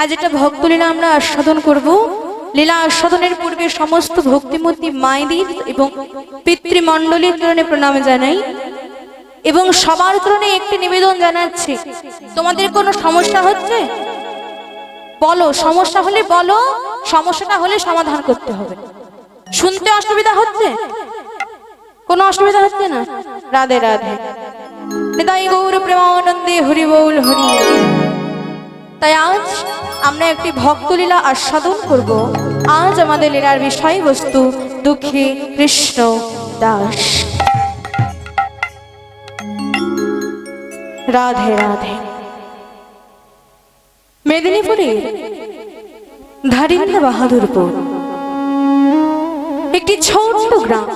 আজ এটা ভক্তলীলা আমরা আস্বাদন করব। লীলা আস্বাদনের পূর্বে সমস্ত ভক্তিমতী মায়েদের এবং পিতৃমণ্ডলীর চরণে প্রণাম জানাই এবং সবার চরণে একটি নিবেদন জানাচ্ছি, তোমাদের কোনো সমস্যা হচ্ছে বলো, সমস্যা হলে বলো, সমস্যাটা হলে সমাধান করতে হবে। শুনতে অসুবিধা হচ্ছে? কোনো অসুবিধা হচ্ছে না? রাধে রাধে, নিতাই গৌর প্রেমানন্দে হরি বল হরি। তাই আজ আমরা একটি ভক্তলীলা আস্বাদন করব। আজ আমাদের লীলার বিষয়বস্তু দুঃখী কৃষ্ণ দাস। রাধে রাধে। মেদিনীপুরের ধারিন্দা বাহাদুরপুর একটি ছোট্ট গ্রাম।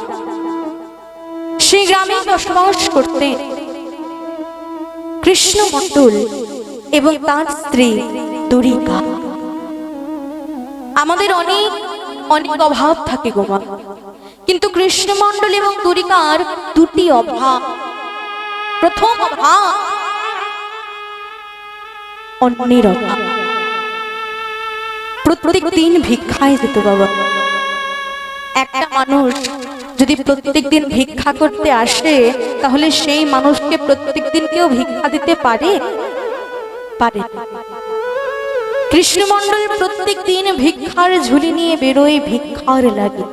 সেই গ্রামে বসবাস করতেন কৃষ্ণ মণ্ডল এবং তার স্ত্রী দুরিকা। আমাদের অনেক অনেক অভাব থাকে গো মা, কিন্তু কৃষ্ণ মণ্ডল এবং দুরিকার দুটি অভাব। প্রথম অভাব অন্যের অভাব। প্রত্যেক দিন ভিক্ষায় যেত বাবা। একটা মানুষ যদি প্রত্যেক দিন ভিক্ষা করতে আসে, তাহলে সেই মানুষকে প্রত্যেক দিন কেউ ভিক্ষা দিতে পারে? পারে। কৃষ্ণমণ্ডল প্রত্যেক দিন ভিক্ষার ঝুলি নিয়ে বেরোয় ভিক্ষার লাগে,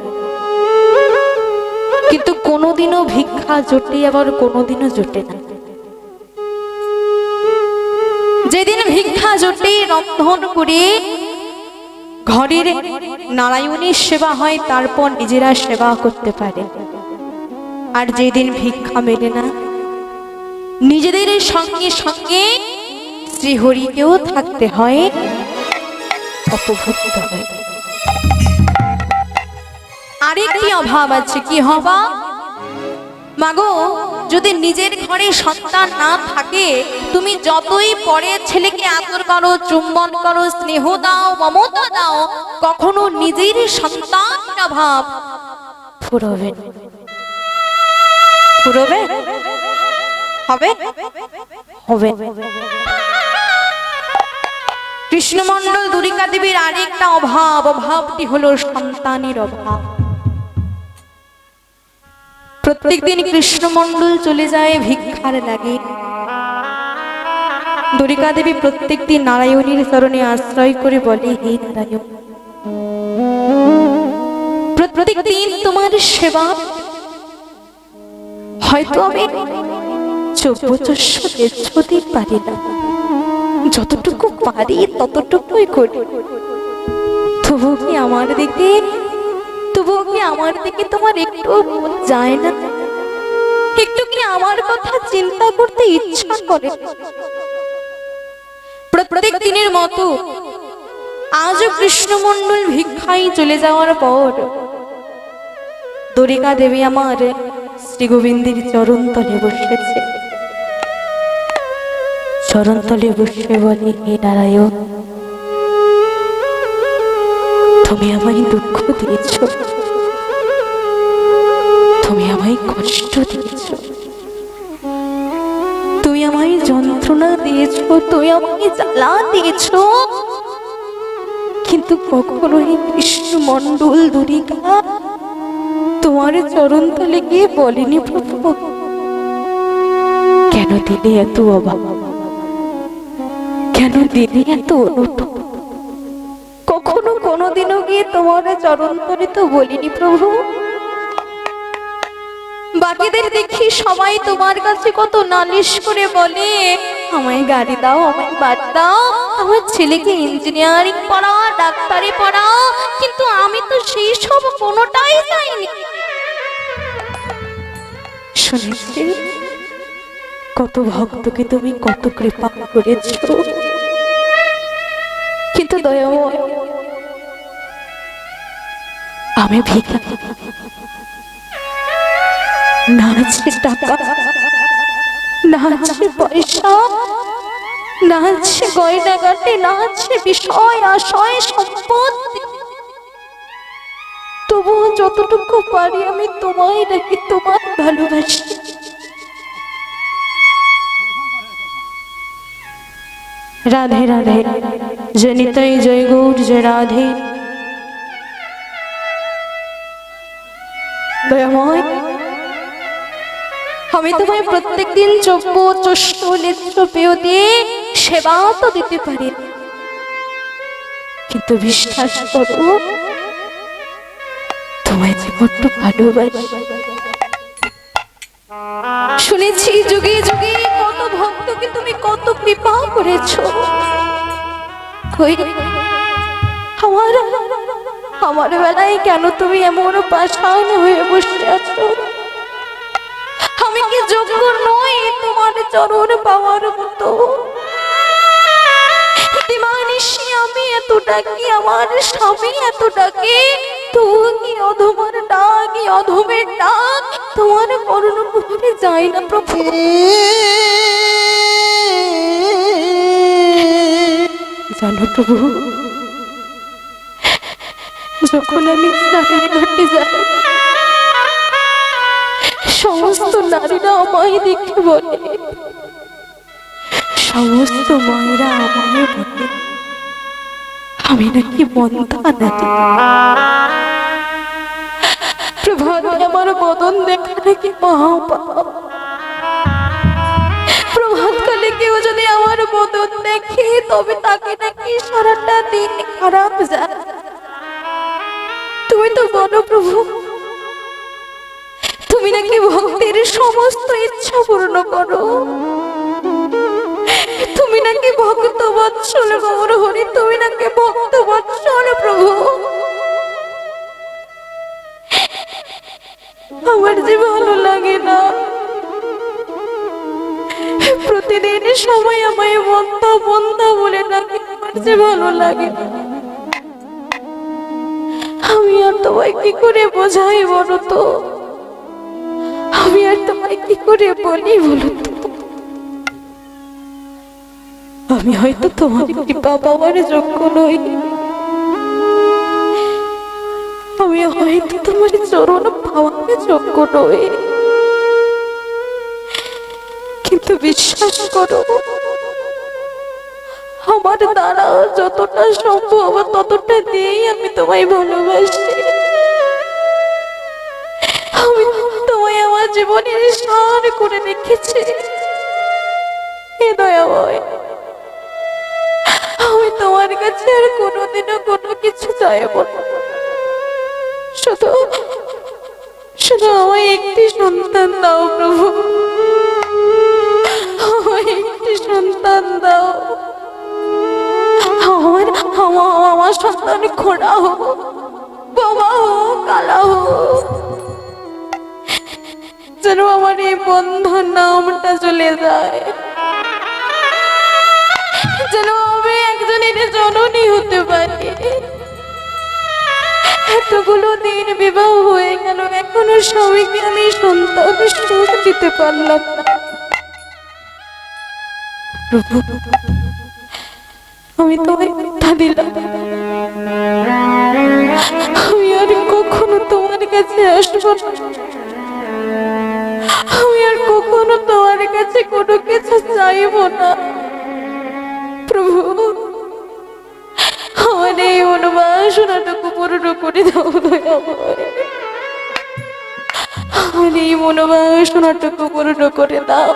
কিন্তু কোনোদিনও ভিক্ষা জোটে, আবার কোনোদিনও জোটে না। যেদিন ভিক্ষা জোটে, রন্ধন করে ঘরের নারায়ণের সেবা হয়, তারপর নিজেরা সেবা করতে পারে। আর যেদিন ভিক্ষা মেলে না, নিজেদের সঙ্গে সঙ্গে শ্রীহরিকেও থাকতে হয়, অপভুক্ত হয়। আরেকটি অভাব আছে। কি হবা মাগো? যদি নিজের ঘরে সন্তান না থাকে, তুমি যতই পরের ছেলেকে আদর করো, চুম্বন করো, স্নেহ দাও, মমতা দাও, কখনো নিজের সন্তানের অভাব ফুরবে ফুরবে হবে হবে। কৃষ্ণমণ্ডল দুরিকা দেবীর আরেকটা অভাব, অভাবটি হলো সন্তানের অভাব। প্রত্যেক দিন কৃষ্ণমণ্ডল চলে যায় ভিক্ষার লাগে। দুরিকা দেবী প্রত্যেক দিন নারায়ণীর চরণে আশ্রয় করে বলে, হে নারায়ণ, প্রত্যেক দিন তোমার সেবা হয়তো আমি দিতে পারি না, যতটুকু পারি ততটুকুই করি। তবু কি আমার দিকে তোমার একটু যায় না? একটু কি আমার কথা চিন্তা করতে ইচ্ছা করে? প্রত্যেক দিনের মতো আজও কৃষ্ণমণ্ডল ভিক্ষায় চলে যাওয়ার পর দুরিকা দেবী আমার শ্রী গোবিন্দের চরণ তলে বসেছে। চরণ তলে বসে বলে, হে নারায়ণ, তুমি আমায় দুঃখ দিয়েছ, তুমি আমায় কষ্ট দিয়েছ, তুমি আমায় যন্ত্রণা দিয়েছ, তুমি আমায় জ্বালা দিয়েছ, কিন্তু কখনোই কৃষ্ণমণ্ডল দুরিকা তোমার চরণ তলে গিয়ে বলিনি, প্রভু কেন দিলে এত অভাব, কেন দিলে এত অনুতপ? কখনো কোনোদিনও গিয়ে তোমার চরণ তলে তো বলিনি প্রভু। বাকিদের দেখি সবাই তোমার কাছে কত নালিশ করে বলে, আমায় গাড়ি দাও, আমায় বাড়ি দাও, আমার ছেলেকে ইঞ্জিনিয়ারিং পড়াও, ডাক্তারি পড়াও, কিন্তু আমি তো সেই সব কোনোটাই চাইনি। শুনেছি কত ভক্তকে তুমি কত কৃপা করেছ, কিন্তু দয়াময় আমি ভিক্ষা, না আছে টাকা, না আছে পয়সা, না আছে গয়নাগাটি, না আছে বিষয় আশয় সম্পত্তি, তবুও যতটুকু পারি আমি তোমায় রাখি, তোমায় ভালোবাসি। রাধে রাধে। जय निताई जय गौर जय राधे। दयामय আমি তোমায় প্রত্যেকদিন চব্য চষ্ট নেত্র পেয় দিয়ে সেবা তো দিতে পারি, কিন্তু বিশ্বাস করো তোমায় যে বড্ড ভালোবাসি। শুনেছি যুগে যুগে কত ভক্তকে তুমি কত কৃপা করেছো। কই আমার আমার বেলায় কেন তুমি এমন পাষাণ হয়ে বসে আছো? আমি কি যোগ্য নই তোমার চরণ পাওয়ার মতো? দিবানিশি আমি এত ডাকি, আমার স্বামী এত ডাকে, তুমি অধমার ডাক, অধমের ডাক তোমার করুণ মুখে যায় না প্রভু। জানো প্রভু, যখন আমি স্নানের ঘাটে যাই সমস্ত নারীরা আমায় দেখে বলে, সমস্ত মায়েরা আমায় বলে আমি নাকি বন্ধা নাকি। প্রভাতে আমার বদন দেখা নাকি মহাপাপ। প্রভাতকালে কেউ যদি আমার বদন দেখে তবে তাকে নাকি সারাটা দিন খারাপ যায়। তুমি তো বলো প্রভু, তুমি নাকি ভক্তের সমস্ত ইচ্ছা পূর্ণ করো। তুমি নাকি ভক্ত বৎসল গৌর হরি, তুমি নাকি ভক্ত বৎসল প্রভু। আমার যে ভালো লাগে না, প্রতিদিন সবাই আমায় বন্ধা বন্ধা বলে ডাকে, আমার যে ভালো লাগে না। আমি আর তোমায় কি করে বোঝাই বলো তো? আমি আর তোমায় কি করে বলি বলো তো? আমি হয়তো তোমার কৃপা পাওয়ার যোগ্য নই, আমি হয়তো তোমার চরণ পাওয়ার যোগ্য নই, কিন্তু বিশ্বাস করো আমার দ্বারা যতটা সম্ভব ততটা দিয়েই আমি তোমায় ভালোবাসি। আমি তোমায় আমার জীবনের সার করে রেখেছি। হে দয়াময়, আমি তোমার কাছে আর কোনোদিনও কোনো কিছু চাইব না। শুধু শুধু আমায় একটি সন্তান দাও প্রভু, আমায় একটি সন্তান দাও। আমার সন্তান খোড়া হোক, বাবা হোক, কালা হোক, যেন আমার এই বন্ধন নামটা চলে যায়, যেন আমি একজনের জননী হতে পারি। এতগুলো দিন বিবাহ হয়ে গেল, এখনো স্বামীকে আমি সন্তান সুখ দিতে পারলাম না। প্রভু, আমি তোমায় কথা দিলাম, আমি আর কখনো তোমার কাছে আসবো না। আমি আর কখনো তোমার কাছে কোনো কিছু চাইব না। প্রভু, আমার এই মনোবাসনাটুকু পূর্ণ করে দাও দয়াময়। আমার এই মনোবাসনাটুকু পূর্ণ করে দাও।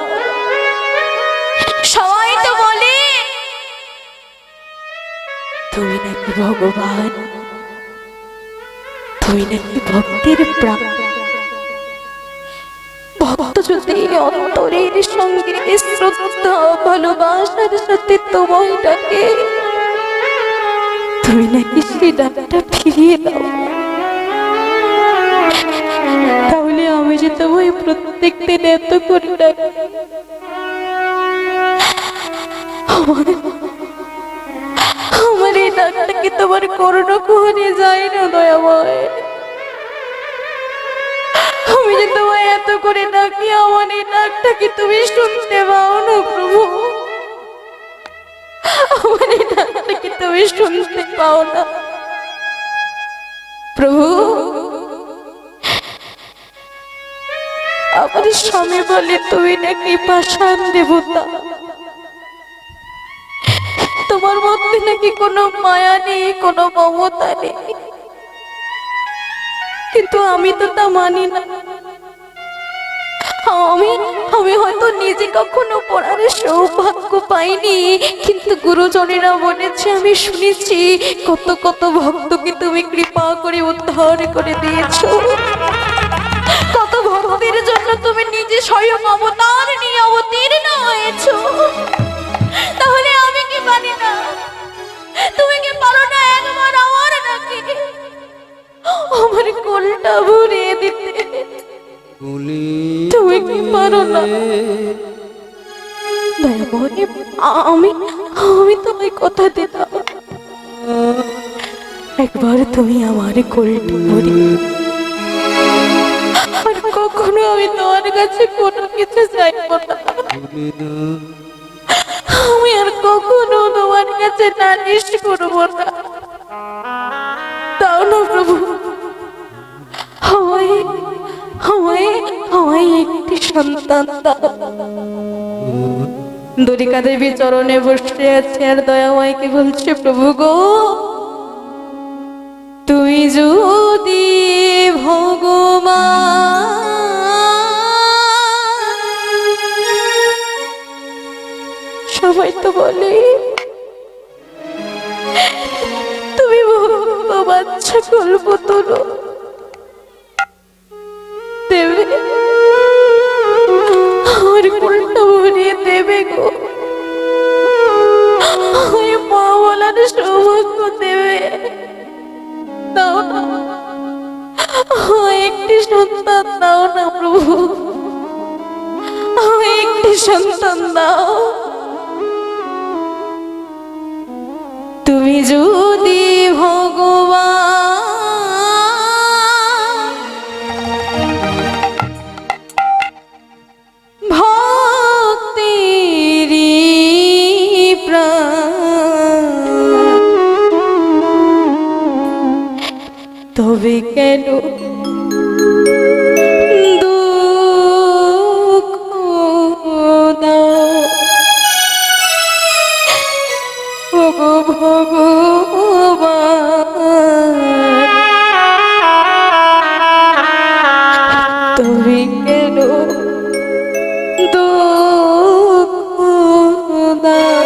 সবাই তো বলে তুমি নাকি ভগবান, তুমি নাকি ভক্তের প্রাণ। ভক্ত যদি অন্তরের সঙ্গে শ্রদ্ধা ভালোবাসার সাথে তোমায় ডাকে, তুমি নাকি সেই ডাকটা ফিরিয়ে দাও। তাহলে আমি যে তোমায় প্রত্যেক দিন এত করে ডাকি, আমার এই ডাকটা কি তোমার করুণা কুহরে যায় না দয়াময়? আমি যে তোমায় এত করে ডাকি, আমার এই ডাকটা কি তুমি শুনতে পাও না প্রভু? আমার এই ডাকটা কি তুমি শুনতে পাও না প্রভু? আমার স্বামী বলে তুমি নাকি পাষাণ দেবতা, তোমার মধ্যে নাকি কোনো মায়া নেই, কোনো মমতা নেই, কিন্তু আমি তো তা মানি না। আমি আমি হয়তো নিজে কখনো পড়ার সৌভাগ্য পাইনি, কিন্তু গুরুজনেরা বলেছে, আমি শুনেছি কত কত ভক্তকে তুমি কৃপা করে উদ্ধার করে দিয়েছো। কত ভক্তের জন্য তুমি নিজে স্বয়ং অবতার নিয়ে অবতীর্ণ হয়েছো। তাহলে আমি কি পারি না? তুমি কি পারো না একবার আমার নাকি আমার কোলটা ভরিয়ে দিতে? তুমি কি পারো না? আমি আমি তোমায় কথা দিলাম, একবার তুমি আমার কোলটা ভরিয়ে। আর কখনো আমি তোমার কাছে কোনো কিছু চাইবো না। আমি আর কখনো তোমার কাছে নালিশ করবো না। দাও না প্রভু, আমায় আমায় আমায় একটি সন্তান দাও। দরিকা দেবী চরণে বসে আছে আর দয়াময়কে বলছে, প্রভু গো, তুই যদি ভগবান। সবাই তো বলে তুমি ভগবান, কল্পতরু দেবে, আমার কোলটা ভরিয়ে দেবে গো, আমি মা বলার সৌভাগ্য দেবে। দাও না, একটি সন্তান দাও না প্রভু, একটি সন্তান দাও। তুমি যদি ভগবান, ভক্তিরি প্রাণ, তবে কেন দুঃখ দাও ওগো ভগবান? তবে কেন দুঃখ দাও?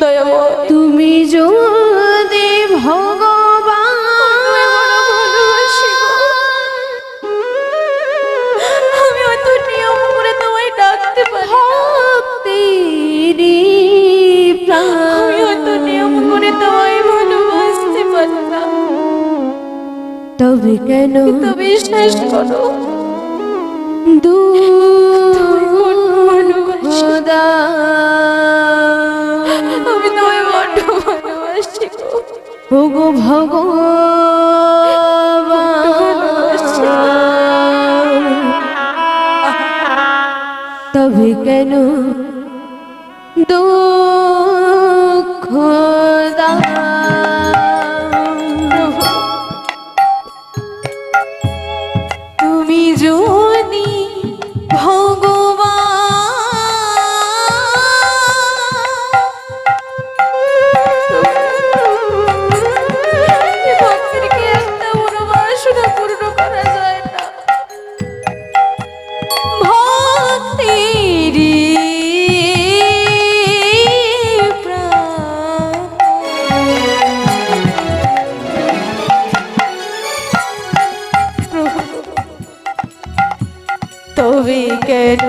দয়াময়, তুমি যদি আমি হয়তো নিয়ম করে তোমায় ডাকতে পারি, আমি হয়তো নিয়ম করে তোমায় ভালোবাসতে পারি না, তবে কেন তো বিশ্বাস করো খোদা, আমি তোমায় বড্ড ভালোবাসি গো। ওগো ভগবান, তবে কেন দুঃখ দাও? তুমি যদি ভক্তকে একটা মনোবাসনা পূর্ণ করা যায় না। ভক্তিরি তবে কেন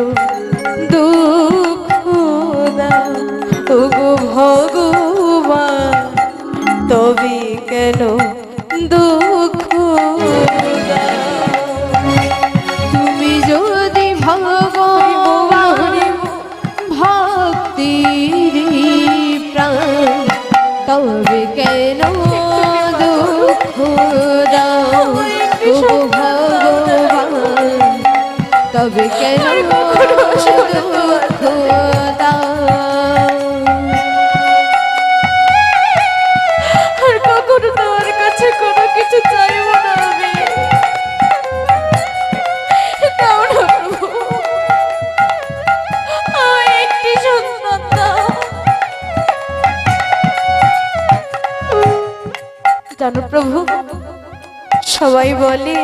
দুঃখ দাও ওগো ভগবান? তবে কেন দুঃখ দাও? তুমি যদি ভগবান, ভক্তির প্রাণ, তবে কেন দুঃখ দাও? ওগো ভগবান, তবে কেন দুঃখ দাও? আর কখনো তোমার কাছে কোনো কিছু চাইব না আমি। দাও না প্রভু, একটি সন্তান দাও। প্রভু, সবাই বলে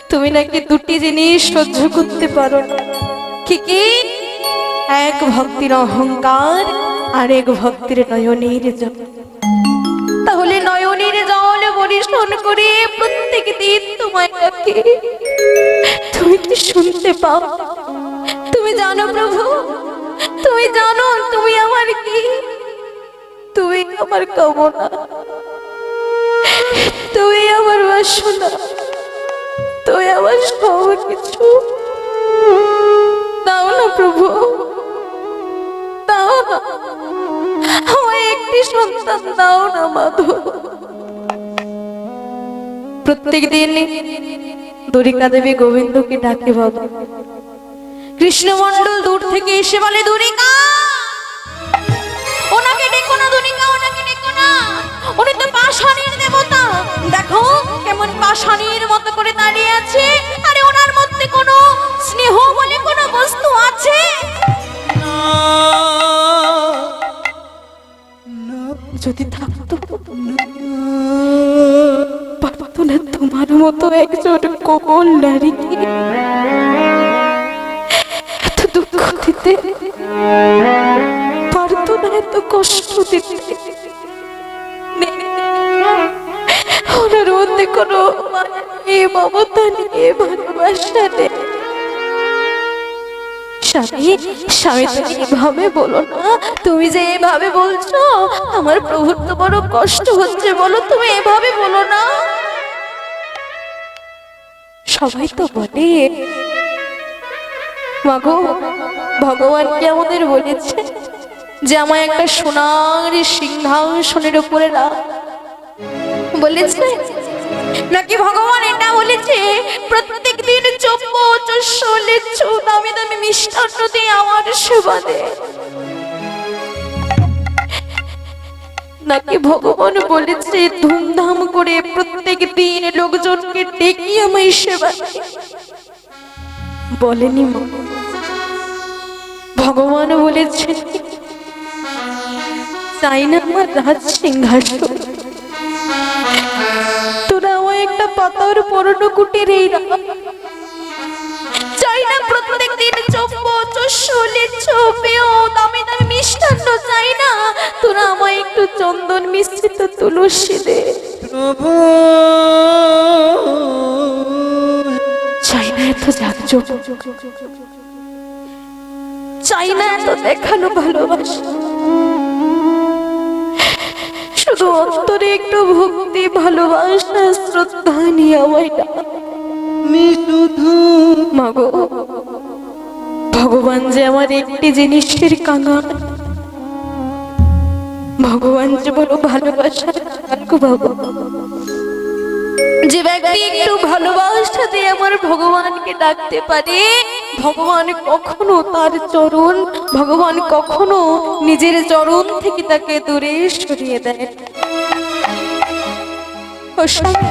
তুমি নাকি দুটি জিনিস সহ্য করতে পারো না। কি কি? এক ভক্তির অহংকার আর এক ভক্তির নয়নের জল। তাহলে নয়নের জল পরিশোধ করে প্রত্যেক দিন তোমায় ডাকে, তুমি কি শুনতে পাও? তুমি জানো প্রভু, তুমি জানো তুমি আমার কি? তুমি আমার কামনা, তুমি আমার বাসনা, তুমি আমার সব কিছু। দাও না প্রভু, দাও না, আমায় একটি সন্তান দাও না মাধব। প্রত্যেক দিন দ্বারিকা দেবী গোবিন্দকে ডাকে বাবা। কৃষ্ণমণ্ডল দূর থেকে এসে বলে, দ্বারিকা, ওনাকে ডেকো না, দ্বারিকা ওনাকে ডেকো না, উনি তো পাষাণের দেবতা। দেখো কেমন পাষাণের মতো করে দাঁড়িয়ে আছে, আরে ওনার মধ্যে কোনো স্নেহ বলে কোনো বস্তু আছে? যদি থাকতো পারতো না তোমার মতো একজন কোমল নারীকে এত দুঃখ দিতে, পারতো না এত কষ্ট দিতে। ওনার মধ্যে কোনো মমতা নেই, ভালোবাসা নেই। স্বামী, স্বামী তুমি এভাবে বলো না, তুমি যে এভাবে বলছো আমার প্রভুর তো বড় কষ্ট হচ্ছে, বলো তুমি এভাবে বলো না। সবাই তো বলে মাগো, ভগবান কি আমাদের বলেছে যে আমায় একটা সোনার সিংহাসনের উপরে রাখ, বলেছে নাকি ভগবান এটা বলেছে প্রত্যেক দিন দামি দামি মিষ্টান্ন দিয়ে আমার সেবা দে? নাকি ভগবান বলেছে ধুমধাম করে প্রত্যেক দিন লোকজনকে ডেকে আমায় সেবা দে? বলেনি মা, ভগবান বলেছে চাই না আমার রাজ সিংহাসন, তোরা আমায় একটা পাতার পরন কুটিরে রাখ। চাই না প্রত্যেক দিন দামি দামি মিষ্টান্ন, চাই না, তোরা আমায় একটু চন্দন মিশ্রিত তুলসী দে। চাই না এত জাগজগ, চাই না এত দেখানো ভালোবাসা, শুধু অন্তরে একটু ভক্তি, ভালোবাসা, শ্রদ্ধা নিয়ে আমায় ডাক। মাগো, ভগবান যে আমার একটি জিনিসের কাঙাল, ভগবান যে বড় ভালোবাসার বাবা। যে ব্যক্তি একটু ভালোবাসা দিয়ে আমার ভগবানকে ডাকতে পারে, ভগবান কখনো তার চরণ, ভগবান কখনো নিজের চরণ থেকে তাকে দূরে সরিয়ে দেয়। ও স্বামী,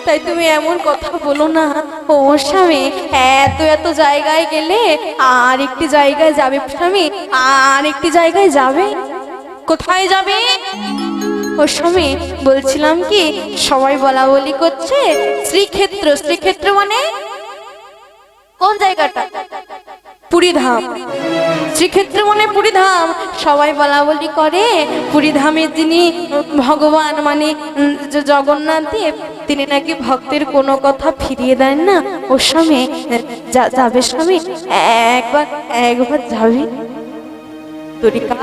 তাই তুমি এমন কথা বলো না। ও স্বামী, এত এত জায়গায় গেলে আর একটি জায়গায় যাবে স্বামী, আর একটি জায়গায় যাবে, কোথায় যাবে? ও স্বামী, বলছিলাম কি সবাই বলা বলি করছে শ্রীক্ষেত্র, শ্রীক্ষেত্র মানে কোন জায়গাটা? পুরীধাম। শ্রীক্ষেত্র মানে পুরীধাম। সবাই বলা বলি করে পুরীধামের যিনি ভগবান মানে জগন্নাথ দেব, তিনি নাকি ভক্তের কোনো কথা ফিরিয়ে দেন না। ও স্বামী, যাবে স্বামী, একবার একবার যাবে। দ্বারিকা,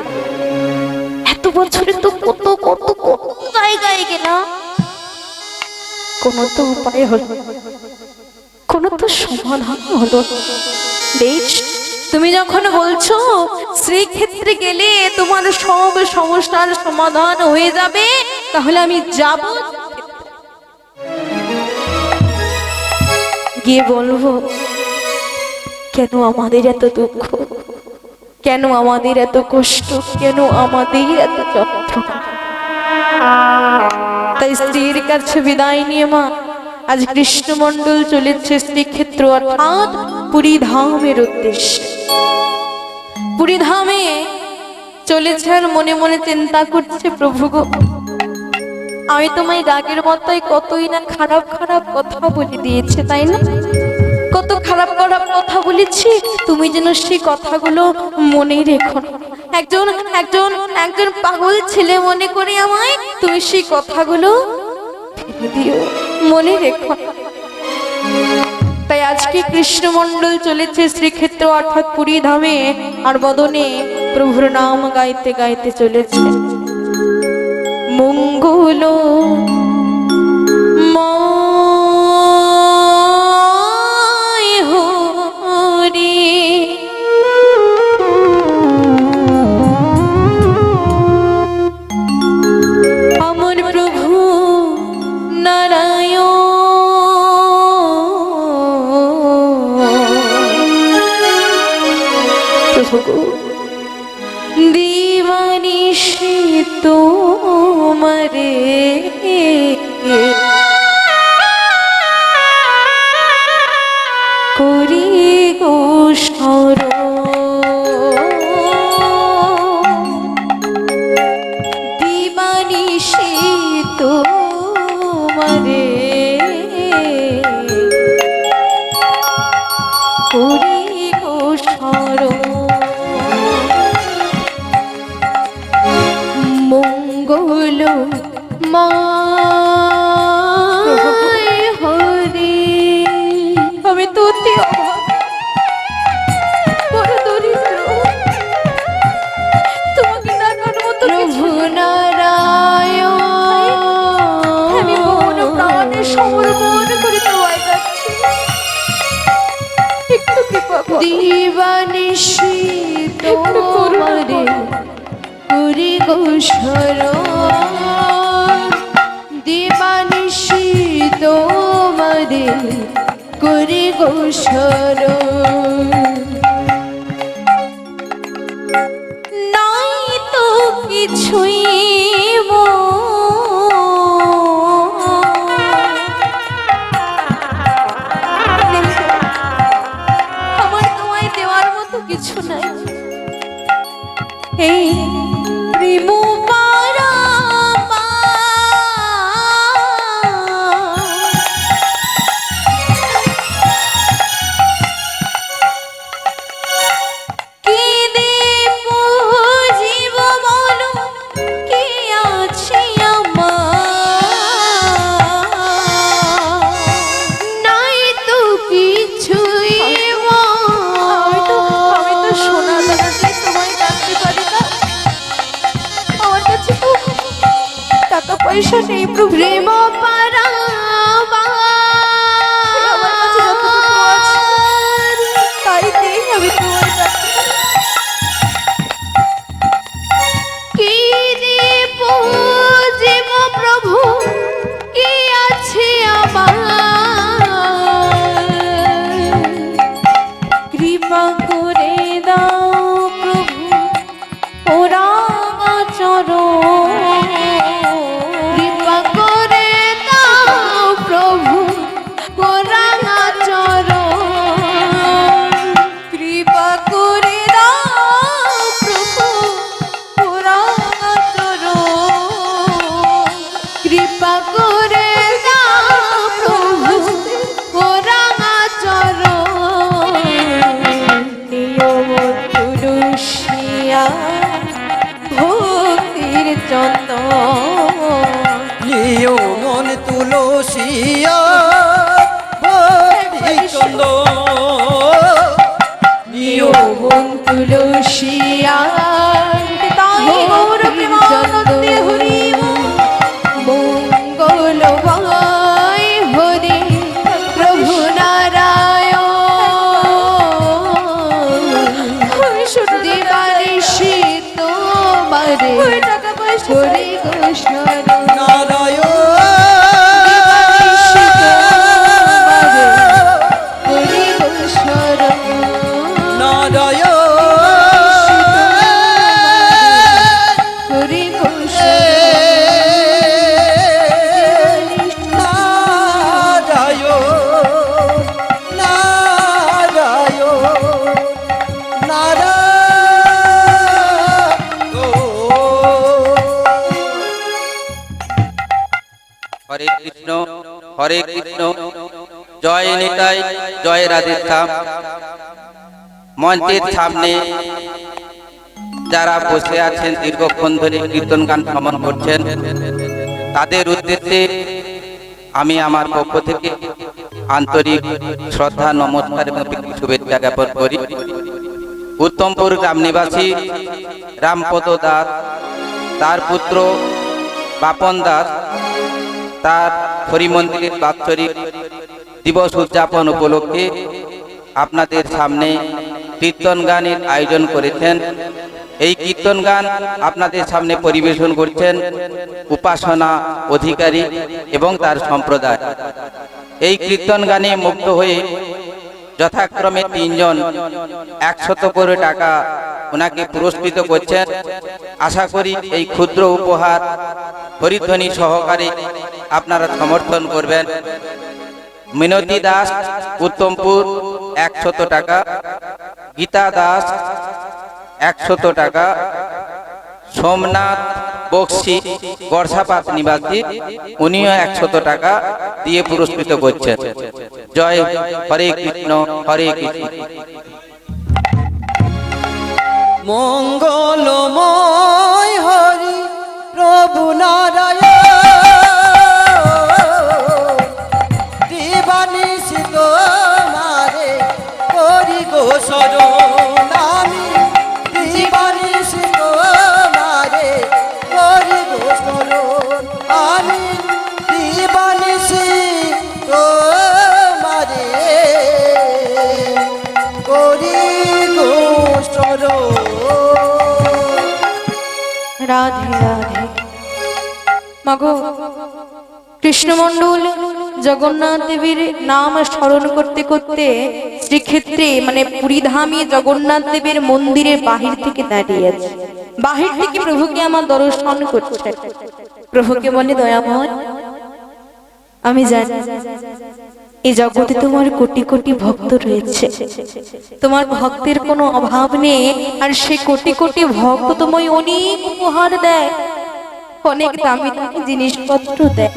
এত বছরে তো কত কত কত জায়গায় গেলাম, কোনো তো উপায় হলো, কোনো তো সমাধান হলো। বেশ, তুমি যখন বলছো শ্রীক্ষেত্রে গেলে তোমার সব সমস্যার সমাধান হয়ে যাবে, তাহলে আমি যাব, গিয়ে বলবো কেন আমাদের এত দুঃখ, কেন আমাদের এত কষ্ট, কেন আমাদের এত যন্ত্রণা। তাই স্ত্রীর কাছে বিদায় নিয়ে মা আজ কৃষ্ণমণ্ডল চলেছে শ্রীক্ষেত্র অর্থাৎ পুরী ধামের উদ্দেশ্যে। পুরী ধামে চলেছে আর মনে মনে চিন্তা করছে, প্রভু গো আমি তোমায় রাগের মাথায় কতই না খারাপ খারাপ কথা বলে দিয়েছে, তাই না? কত খারাপ খারাপ কথা বলেছি, তুমি যেন সেই কথাগুলো মনে রেখো না। একজন একজন একজন পাগল ছেলে মনে করে আমায় তুমি সেই কথাগুলো ফেলে দিও, মনে রেখো না। তাই আজকে কৃষ্ণমণ্ডল চলেছে শ্রীক্ষেত্র অর্থাৎ পুরী ধামে, আর বদনে প্রভুর নাম গাইতে গাইতে চলেছে মঙ্গল ময় হরি। আমার প্রভু নারায়ণ প্রভু দিবানিশি তোমারে করি গো দিবানিশি তোমারে করি গো মঙ্গল ময় হরি। আমি তো অতি অভাব, বড় দরিদ্র, তোমাকে ডাকার মতো প্রভু নারায়ণ আমি মন প্রাণে সমর্পণ করে তোমায় যাচ্ছি, একটু কৃপা করো। দিবানিশি তোমারে করি গো শরণ। দিবানিশি তোমারে করি গো শরণ। নাই তো কিছুই আমার তোমায় দেওয়ার মতো কিছু নাই। এই প্রেম নাই তো কিছুই আমি তো সোনা দানা দিয়ে তোমায় ডাকতে পারি না, আমার কাছে তো টাকা পয়সা নেই প্রভু। প্রেম পারা আমার কাছে যতটুকু আছে তাই দিয়ে আমি তোমায় ডাকতে পারি। কি দিব জীব প্রভু কি আছে আমার। কৃপা করে দাও প্রভু ওরা চরণ, কৃপা করে দাও প্রভু কোরআনা চরণ। কৃপা করে দাও প্রভু ওরা চরণ। কৃপা করে দাও প্রভু কোরআনা চরণ। নিয়ম তুলসিয়া ভক্তির চন্দন, নিও মন তুলসিয়া ভক্তি চন্দন। নিও মন তুলসিয়া তাই গৌর প্রেমানন্দে হরি বল। মঙ্গলময় হরি প্রভু নারায়ণ। আমি শুধু দিবানিশি তোমারে ওই টাকা পয়সা করি গো শরণ। নারায়ণ করি গো শরণ। নারায়ণ হরে কৃষ্ণ, জয় নিতাই, জয় রাধে শ্যাম। মঞ্চের সামনে যারা বসে আছেন দীর্ঘক্ষণ ধরে কীর্তন গান শ্রবণ করছেন, তাদের উদ্দেশ্যে আমি আমার পক্ষ থেকে আন্তরিক শ্রদ্ধা, নমস্কার এবং শুভেচ্ছা জ্ঞাপন করি। উত্তমপুর গ্রাম নিবাসী রামপদ দাস, তার পুত্র বাপন দাস তার হরি মন্দিরের বাৎসরিক দিবস উদযাপন উপলক্ষে আপনাদের সামনে কীর্তন গানের আয়োজন করেছেন। এই কীর্তন গান আপনাদের সামনে পরিবেশন করছেন উপাসনা অধিকারী এবং তার সম্প্রদায়। এই কীর্তন গানে মুগ্ধ হয়ে যথাক্রমে 3 জন 100 করে টাকা ওনাকে পুরস্কৃত করছেন। আশা করি এই ক্ষুদ্র উপহার হরিধ্বনি সহকারে আপনারা সমর্থন করবেন। মিনতি দাস উত্তমপুর 100 টাকা, গীতা দাস 100 টাকা, সোমনাথ বক্সি গড়সাপাত নিবাসী উনিও 100 টাকা দিয়ে পুরস্কৃত করছেন। জয় হরে কৃষ্ণ, হরে কৃষ্ণ। মঙ্গলময় হরি প্রভু নারায়ণ, দিবানিশি তোমারে করি গো শরণ, আমি দিবানিশি তোমারে করি গো শরণ, আমি দিবানিশি তোমারে করি গো শরণ। রাধে রাধে। মাগো, কৃষ্ণমণ্ডল জগন্নাথ দেবীর নাম স্মরণ করতে করতে শ্রীক্ষেত্রে মানে পুরীধামে জগন্নাথ দেবের মন্দিরের বাহির থেকে দাঁড়িয়ে আছে। বাহির থেকে প্রভুকে আমার দর্শন করছে। প্রভুকে বলে, দয়াময়, আমি জানি এই জগতে তোমার কোটি কোটি ভক্ত রয়েছে, তোমার ভক্তের কোনো অভাব নেই। আর সে কোটি কোটি ভক্ত তোমায় অনেক উপহার দেয়, অনেক দামি দামি জিনিসপত্র দেয়।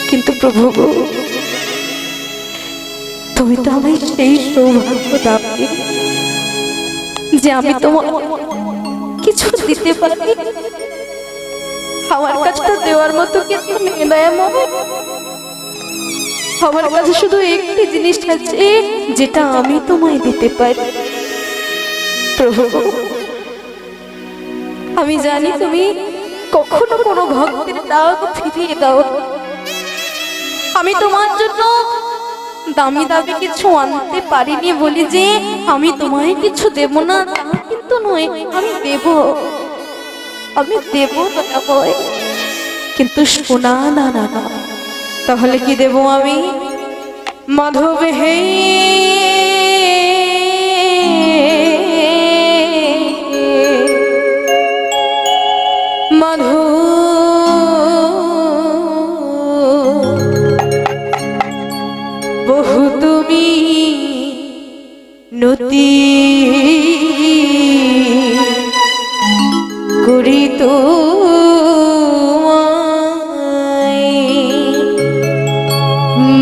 কিন্তু প্রভু গো, তুমি তো আমায় সেই সৌভাগ্য দাও যে আমি তোমার কিছু দিতে পারি। আমার কাছে তো দেওয়ার মতো কিছু নেই দয়াময়। আমার কাছে শুধু একটি জিনিস আছে যেটা আমি তোমায় দিতে পারি। প্রভু, আমি জানি তুমি কখনো কোনো ভক্তের দাগ ফিরিয়ে দাও। আমি তোমার জন্য দামি দামি কিছু আনতে পারিনি বলি যে আমি তোমায় কিছু দেব না, তা কিন্তু নয়, আমি দেব, আমি দেব দয়াময়। কিন্তু শোনা না না না, তাহলে কি দেব আমি? মাধব হে মাধব, বহু তুমি নতি করি তো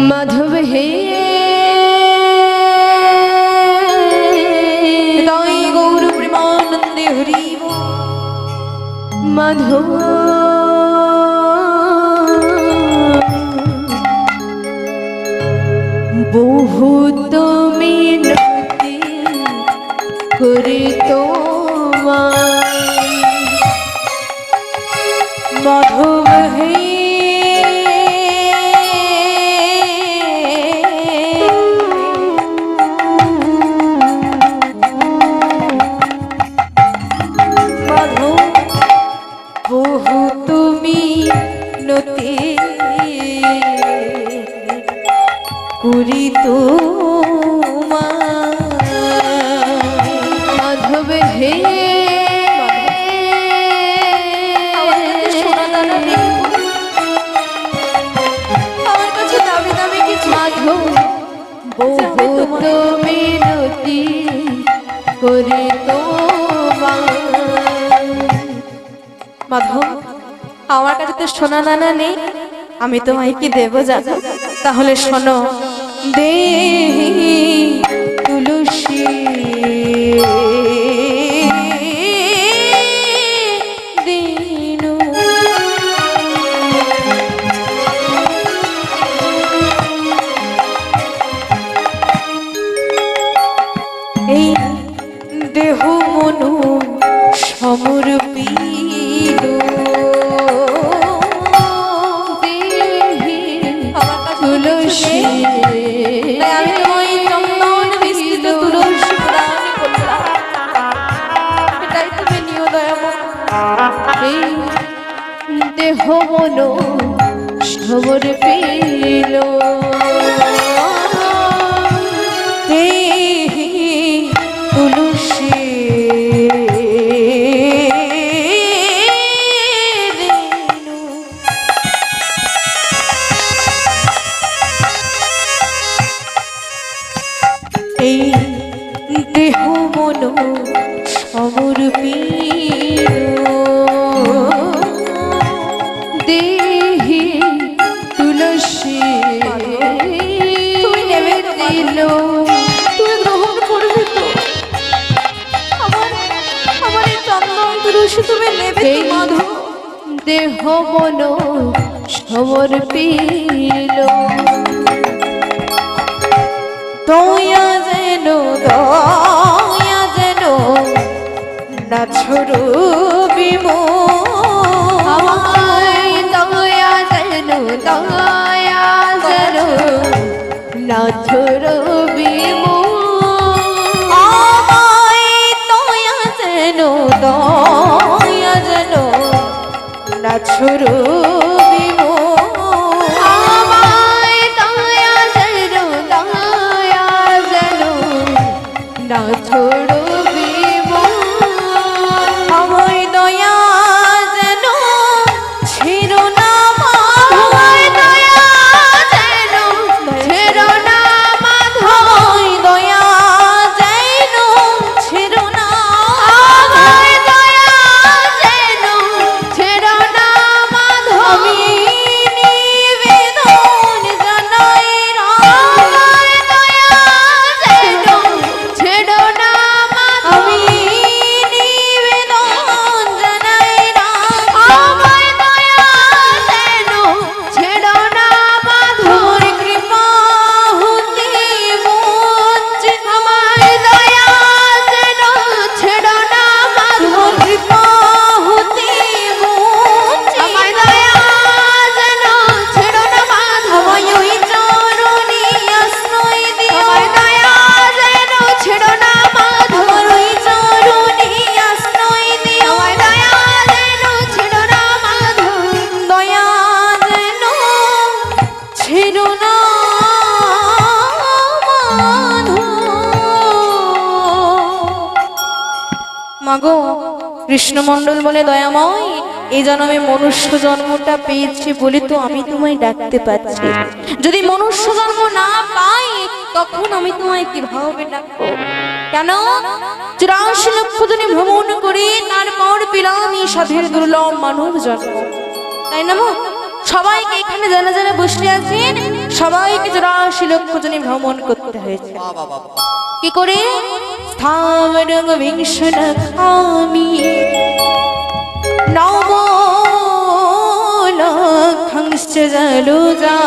মাধব হে তাই গৌর প্রেমানন্দে হরি মাধব, বহুত মিনতি করি তোমায়। মাধব হে মাধব, বহু তুমি নতি করি মাধব হে আমার কাছে দামি দামি কিছু মাধব, বহুত মিনতি করি তোমায়। মাধব, আমার কাছে তো সোনা দানা নেই, আমি তোমায় কি দেবো জানো? তাহলে শোনো, দেহি তুলসী দিনু। এই দেহ মনু সমর্পিত দেহি তুলসী, তাই আমি তোমায় চন্দন মিশ্রিত তুলসী প্রদান করলাম। এটাই তুমি নিও দয়াময়। এই দেহ মন সমর্পিল দেহি তুলসী রেণু। এই দেহ মন সমর্পিল দেহি তুলসী তুমি নেবে তো দিল তুমি গ্রহণ করবে তো? আমার এই চন্দন তুলসী তুমি নেবে তো এই মাধব? দেহ মন সমর্পিল দয়া যেন না ছড়বি আমায় দয়া যেন না ছড়বি আমায় দয়া যেন না ছড়বি আমায় দয়া যেন না ছড়বি আমায় দয়া যেন ছেড়ো না আমায় দয়া যেন ছেড়ো না মাধব আমায় দয়া যেন ছেড়ো না আমায় দয়া যেন ছেড়ো না মাধব আমি নিবেদন জানাই রাম। আমায় দয়া যেন ছেড়ো না মাধব আমি নিবেদন জানাই রাম। আমায় দয়া যেন ছেড়ো না মাধব তোর কৃপা হতে বঞ্চিত আমায় দয়া যেন ছেড়ো না মাধব তোর কৃপা হতে বঞ্চিত আমায় দয়া যেন ছেড়ো না মাধব আমায় ওই চরণে আশ্রয় দিও। আমায় দয়া যেন ছেড়ো না মাধব আমার ওই চরণে আশ্রয় দিও। আমায় দয়া যেন ছেড়ো না মাধব দয়া যেন ছেড়ো না মাগো, কৃষ্ণমণ্ডল বলে দয়াময়, এই জন্মে মনুষ্য জন্মটা পেয়েছি বলে তো আমি তোমায় ডাকতে পাচ্ছি। যদি মনুষ্য জন্ম না পাই তখন আমি তোমায় কিভাবে ডাকবো? কেন? 84 লক্ষ জনে ভ্রমণ করে তারপর পেলাম এই সাধের দুর্লভ মানব জন্ম, তাই না? সবাইকে এখানে যারা যারা বসে আছেন সবাইকে 84 লক্ষ জনে ভ্রমণ করতে হয়েছে। বাবা বাবা কি করে? স্থাবরং বিংশন খামি নবলখংশ্চ জলুজা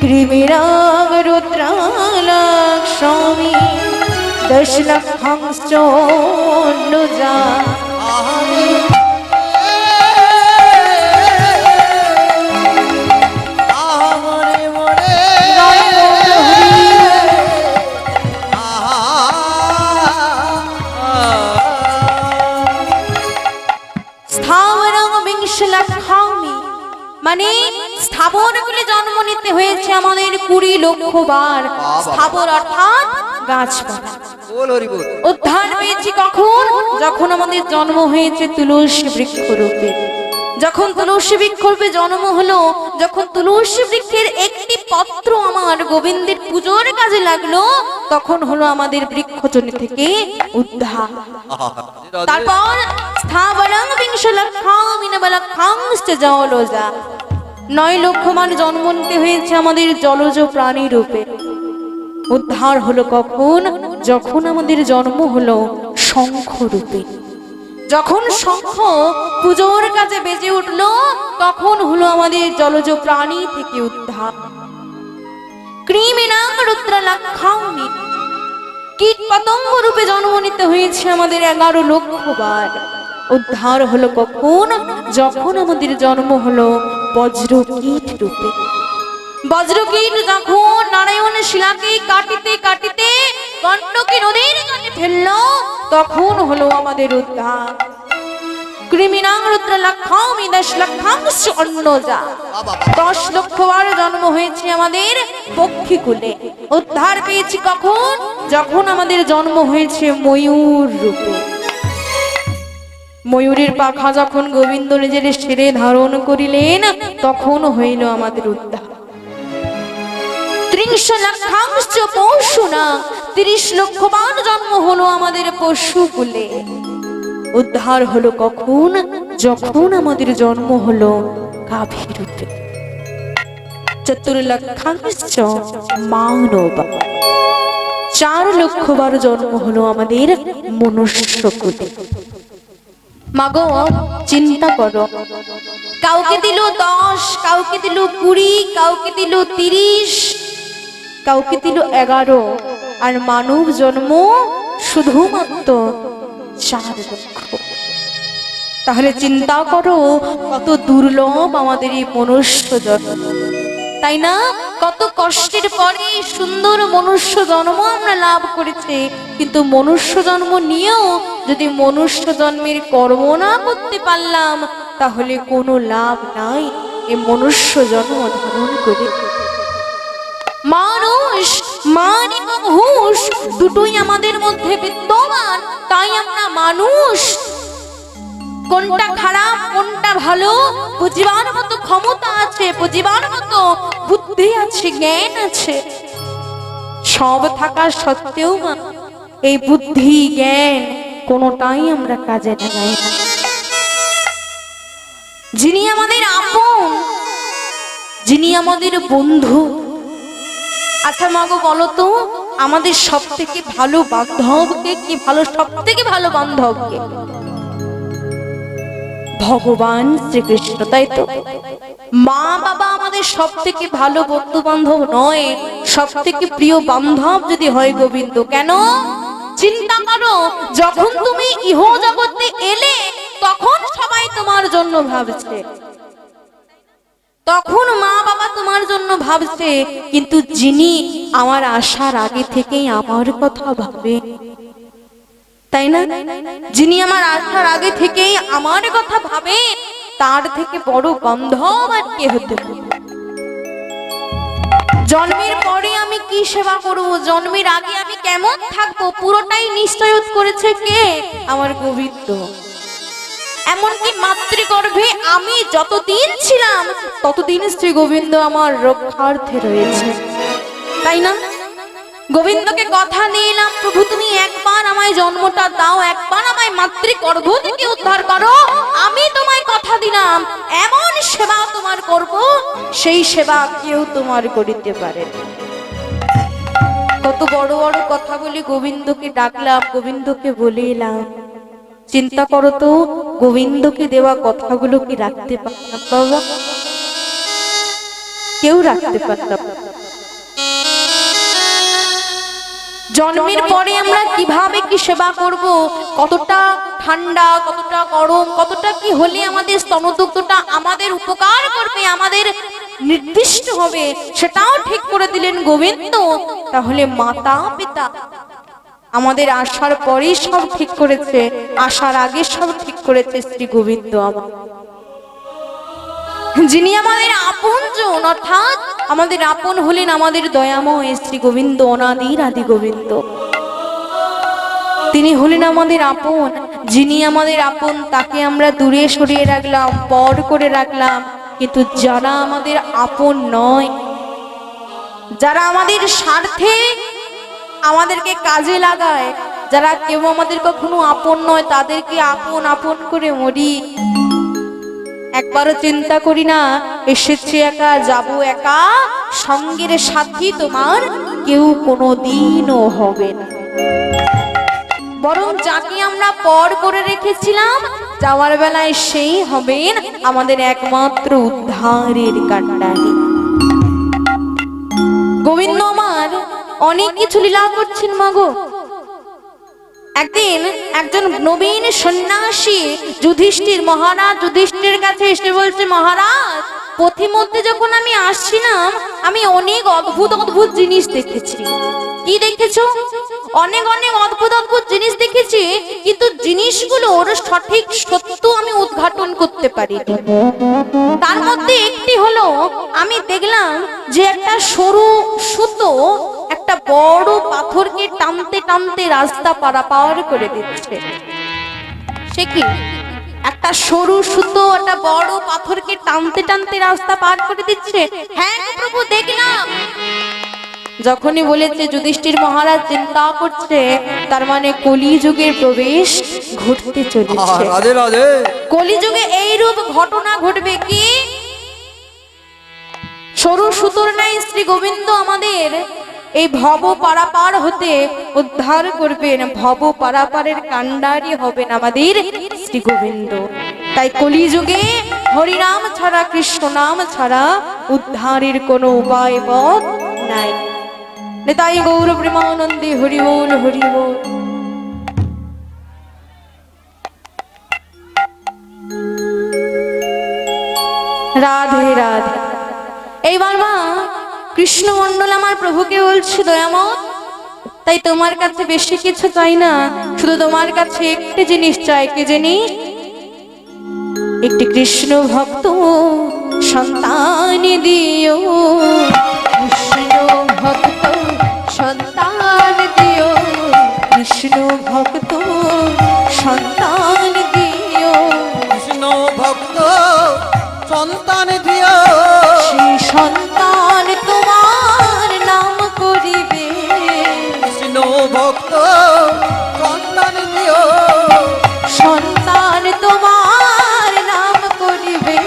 কৃমিরাগ রুদ্রালক্ষ্মী 10 লক্ষংশ্চ অনুজা। আমি মরে মরে স্থাবরং বিংশ লক্ষামি মানে স্থাবরগুলি জন্ম নিতে হয়েছে আমাদের 20 লক্ষ বার। স্থাবর অর্থাৎ গাছপালা। বল হরি বল। উদ্ধার পেয়েছি কখন? যখন আমাদের জন্ম হয়েছে তুলসী বৃক্ষ রূপে। যখন তুলসী বৃক্ষে জন্ম হলো, যখন তুলসী বৃক্ষের একটি পত্র আমার গোবিন্দের পুজোর কাজে লাগলো, তখন হলো আমাদের বৃক্ষজনি থেকে উদ্ধার। তারপর স্থাবরং বিংশ লক্ষাং মিনবলক্ষাংশ্চ জলজা, 9 লক্ষ মান জন্ম নিতে হয়েছে আমাদের জলজ প্রাণী রূপে। উদ্ধার হলো কখন? যখন আমাদের জন্ম হলো শঙ্খ রূপে। যখন শঙ্খ পুজোর কাজে বেজে উঠলো, তখন হলো আমাদের জলজ প্রাণী থেকে উদ্ধার। কৃমিনাং রুদ্রলাক্ষামি, কীট পতঙ্গ রূপে জন্ম নিতে হয়েছে আমাদের 11 লক্ষ বার। উদ্ধার হলো কখন? যখন আমাদের জন্ম হলো বজ্রকীট রূপে। বজ্রকীট যখন নারায়ণ শিলাকে কাটিতে কাটিতে গণ্ডকী নদীর কাছে ফেললো, তখন হলো আমাদের উদ্ধার। কৃমিনাং রুদ্রলাক্ষামি 10 লক্ষাংশ্চ অন্নজা, 10 লক্ষ বার জন্ম হয়েছে আমাদের পক্ষীকুলে। উদ্ধার পেয়েছি কখন? যখন আমাদের জন্ম হয়েছে ময়ূর রূপে। ময়ূরের পাখা যখন গোবিন্দ নিজের শিরে ধারণ করিলেন, তখন হইল আমাদের উদ্ধার। 30 লক্ষাংশ্চ পশুনা, 30 লক্ষ বার জন্ম হলো আমাদের পশুকুলে। উদ্ধার হলো কখন? যখন আমাদের জন্ম হলো গাভী রূপে। 4 লক্ষাংশ্চ মানবা, 4 লক্ষ বার জন্ম হলো আমাদের মনুষ্য কুলে। মাগো চিন্তা করো, কাউকে দিল 10, কাউকে দিল 20, কাউকে দিল 30, কাউকে দিল 11, আর মানব জন্ম শুধুমাত্র 4 লক্ষ। তাহলে চিন্তা করো কত দুর্লভ আমাদের এই মনুষ্য জন্ম, তাই না? কত কষ্টের পরে সুন্দর মনুষ্য জন্ম আমরা লাভ করেছি, কিন্তু মনুষ্য জন্ম নিয়েও যদি মনুষ্য জন্মের কর্ম না করতে পারলাম, তাহলে কোনো লাভ নাই এই মনুষ্য জন্ম ধারণ করে। মানুষ, মান এবং হুঁশ দুটোই আমাদের মধ্যে বিদ্যমান, তাই আমরা মানুষ। কোনটা খারাপ কোনটা ভালো বুঝিবার মতো ক্ষমতা আছে, বুঝিবার মতো বুদ্ধি আছে, জ্ঞান আছে। সব থাকা সত্ত্বেও এই বুদ্ধি জ্ঞান কোনোটাই আমরা কাজে লাগাই না। যিনি আমাদের আপন, যিনি আমাদের বন্ধু, আচ্ছা মাগো বলো তো, আমাদের সব থেকে ভালো বান্ধবকে কি? সব থেকে ভালো বান্ধবকে ভগবান শ্রীকৃষ্ণ, তাই তো? মা বাবা আমাদের সব থেকে ভালো বন্ধু বান্ধব নয়, সব থেকে প্রিয় বান্ধব যদি হয় গোবিন্দ। কেন? চিন্তা করো, যখন তুমি ইহ জগতে এলে তখন সবাই তোমার জন্য ভাবছে, তখন মা বাবা তোমার জন্য ভাবছে, কিন্তু যিনি আমার আসার আগে থেকেই আমার কথা ভাবে, তাই না? যিনি আমার আসার আগে থেকেই আমার কথা ভাবে, তার থেকে বড় বান্ধব আর কে হতে পারে? জন্মের পরে আমি কি সেবা করব, জন্মের আগে আমি কেমন থাকবো, পুরোটাই নিশ্চয়তা করেছে কে? আমার গোবিন্দ। এমনকি মাতৃগর্ভে আমি যতদিন ছিলাম ততদিন শ্রী গোবিন্দ আমার রক্ষার্থে রয়েছে, তাই না? গোবিন্দকে কথা দিলাম, প্রভু তুমি একবার আমায় জন্মটা দাও, একবার আমায় মাতৃগর্ভ থেকে উদ্ধার করো, আমি তোমায় কথা দিলাম এমন সেবা তোমার করব, সেই সেবা কেউ তোমার করিতে পারে। কত বড় বড় কথা বলে গোবিন্দকে ডাকলাম, গোবিন্দকে বলে এলাম। চিন্তা করো তো, গোবিন্দকে দেওয়া কথাগুলো কি রাখতে পারতাম বাবা? কেউ রাখতে পারতাম না। জন্মের পরে আমরা কিভাবে কি সেবা করব, কতটা ঠান্ডা কতটা গরম, কতটা কি হলে আমাদের স্তনদুগ্ধটা আমাদের উপকার করবে, আমাদের নির্দিষ্ট হবে, সেটাও ঠিক করে দিলেন গোবিন্দ। তাহলে মাতা পিতা আমাদের আসার পরেই সব ঠিক করেছে, আসার আগে সব ঠিক করেছে শ্রী গোবিন্দ আমার, যিনি আমাদের আপনজন, অর্থাৎ আমাদের আপন হলেন আমাদের দয়াময় শ্রী গোবিন্দ, অনাদির আদি গোবিন্দ। তিনি হলেন আমাদের আপন, যিনি আমাদের আপন তাকে আমরা দূরে সরিয়ে রাখলাম, পর করে রাখলাম, কিন্তু যারা আমাদের আপন নয়, যারা আমাদের স্বার্থে আমাদেরকে কাজে লাগায়, যারা কেউ আমাদের কখনো আপন নয়, তাদেরকে আপন আপন করে মরি। একবারও চিন্তা করি না এসেছি একা, যাব একা, সঙ্গের সাথী তোমার কেউ কোনো দিনও হবে না। বরং যাকে আমরা পর করে রেখেছিলাম, যাওয়ার বেলায় সেই হবেন আমাদের একমাত্র উদ্ধারের কাণ্ডারি। গোবিন্দ আমার অনেক কিছু লীলা করছেন মাগো। একদিন একজন নবীন সন্ন্যাসী যুধিষ্ঠির, মহারাজ যুধিষ্ঠিরের কাছে এসে বলছে, মহারাজ পথিমধ্যে যখন আমি আসছিলাম আমি অনেক অদ্ভুত অদ্ভুত জিনিস দেখেছি। কি দেখেছো? অনেক অনেক অদ্ভুত অদ্ভুত জিনিস দেখেছি, কিন্তু জিনিসগুলোর সঠিক সত্য আমি উদ্ঘাটন করতে পারি। তার মধ্যে একটি হলো, আমি দেখলাম যে একটা সরু সুতো একটা বড় পাথরকে টানতে টানতে রাস্তা পারাপার করে দিচ্ছে। সে কি? একটা সরু সুতো একটা বড় পাথরকে টানতে টানতে রাস্তা পার করে দিচ্ছে। হ্যাঁ প্রভু, দেখলাম। যখনই বলেছে যুধিষ্ঠির মহারাজ চিন্তা করছে, তার মানে কলিযুগের প্রবেশ ঘটতে চলেছে। রাধে রাধে। কলিযুগে এইরূপ ঘটনা ঘটবে কি, সরু সুতোর নাই শ্রী গোবিন্দ আমাদের এই ভব পারাপার হতে উদ্ধার করবেন। ভব পারাপারের কাণ্ডারি হবেন আমাদের শ্রী গোবিন্দ। তাই কলিযুগে হরিনাম ছাড়া, কৃষ্ণ নাম ছাড়া উদ্ধারের কোনো উপায় পথ নাই। তাই গৌর প্রেমানন্দে হরি বল, হরি বল। রাধে রাধে। এইবার মা কৃষ্ণ মন্ডল আমার প্রভুকে বলছে, দয়াময়, তাই তোমার কাছে বেশি কিছু চাই না, শুধু তোমার কাছে একটি জিনিস চাই। কি জিনিস? একটি কৃষ্ণ ভক্ত সন্তান দিও, কৃষ্ণ ভক্ত সন্তান দিও, কৃষ্ণ ভক্ত সন্তান দিও, কৃষ্ণ ভক্ত সন্তান দিও, সেই সন্তান তোমার নাম করিবে। কৃষ্ণ ভক্ত সন্তান দিও, সন্তান তোমার নাম করিবে।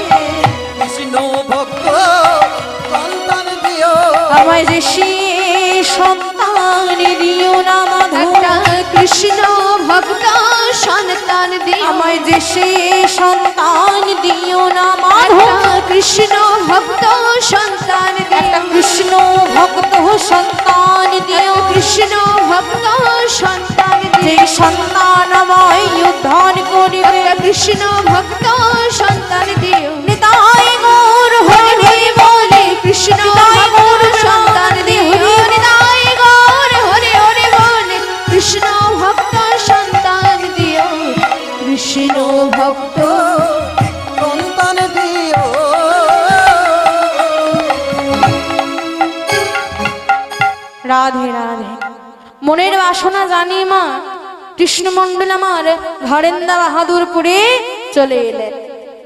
কৃষ্ণ ভক্ত সন্তান দিও, আমায় যে সে সন্তান দিও না মাধব, কৃষ্ণ ভক্ত সন্তান দিও, আমায় যে সে সন্তান দিও না মাধব, কৃষ্ণ ভক্ত সন্তান একটা দিও, কৃষ্ণ ভক্ত সন্তান দিও, কৃষ্ণ ভক্ত সন্তান যে দিও, সন্তান আমায় উদ্ধার করিবে। কৃষ্ণ ভক্ত সন্তান দিও, নিতাই গৌর হরি বলে, কৃষ্ণ নিতাই ভক্ত গৌর সন্তান দিও, নিতাই গৌর হরি হরি বলে, কৃষ্ণ ভক্ত সন্তান দিও, কৃষ্ণ ভক্ত সন্তান দিও। রাধে রাধে। মনের বাসনা জানি মা কৃষ্ণমন্ডল আমার ঘরেন্দা বাহাদুরপুরে চলে এলেন।